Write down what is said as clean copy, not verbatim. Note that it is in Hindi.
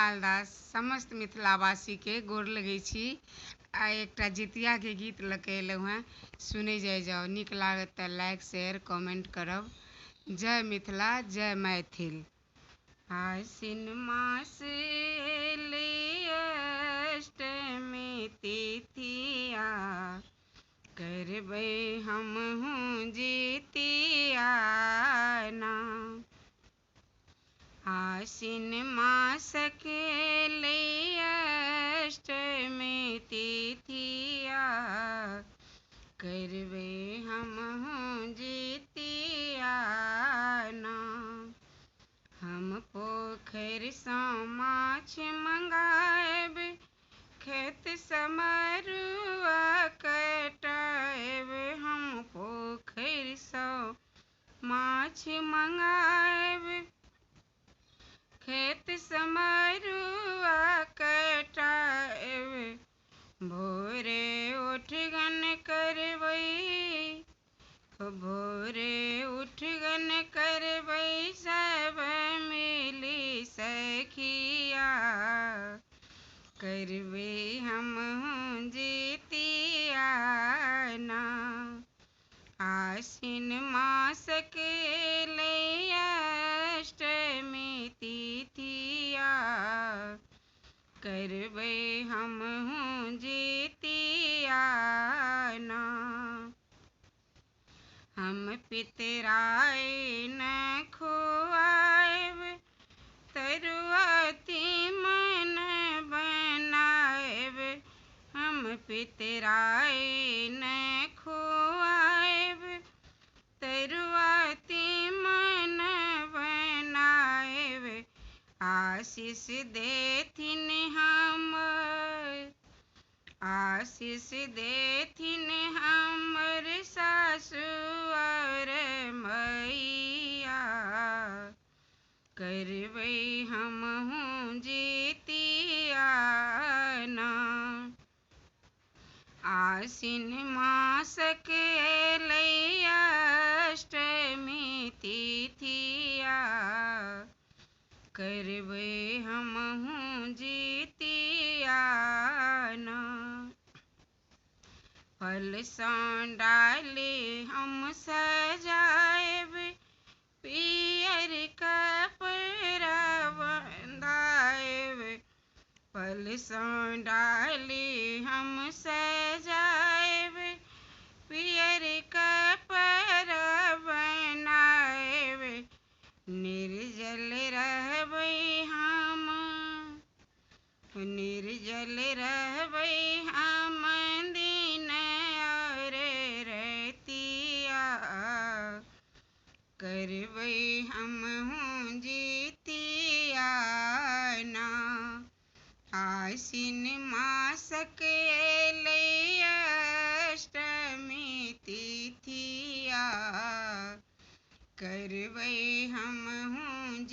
लाल दास समस्त मिथिलावासी के गोर लगै छी। आ एकटा जितिया के गीत लकेलहुँ हेँ, सुनै जाओ। नीक लागत तऽ लाइक शेयर कमेंट करब। जय मिथिला जय मैथिल। आसिन मास एलै अष्टमी तिथिया, करबै हमहूँ जितिया ना। आसिन मासक एलै अष्टमी तिथिया, करबै हमहूँ जितिया ना। हम पोखरिसँ माछ मंगाएब, खेत समरुआ कटाएब। हम पोखरिसँ माछ मंगाएब, खेत समरुआ कटाएब। भोरे उठगन करबै, भोरे उठगन करबै, सब मिली सखिया, करबै हमहूँ जितिया ना। आसिन मासक एलै अष्टमी तिथिया, करबै हमहूँ जितिया ना। हम पितराइन खुआएब, तरुआ तीमन बनाएब। हम पितराइन खुआएब, तरुआ तीमन बनाएब। आशीष देथिन हमर, आशीष देथिन हमर सासु और मैया, करबै हमहूँ जितिया ना। आसिन मासक एलै अष्टमी तिथिया, करबै हमहूँ जितिया ना। फलसँ डाली हम सजाएब, पियर कपड़ा बंधाएब। फलसँ डाली हम सजाएब, पियर कपड़ा बनाएब। निर्जल रहबै हम, निर्जल रहबै हम दिन और रतिया, करबै हमहूँ जितिया ना। आसिन मासक एलै अष्टमी तिथिया, करबै हमहूँ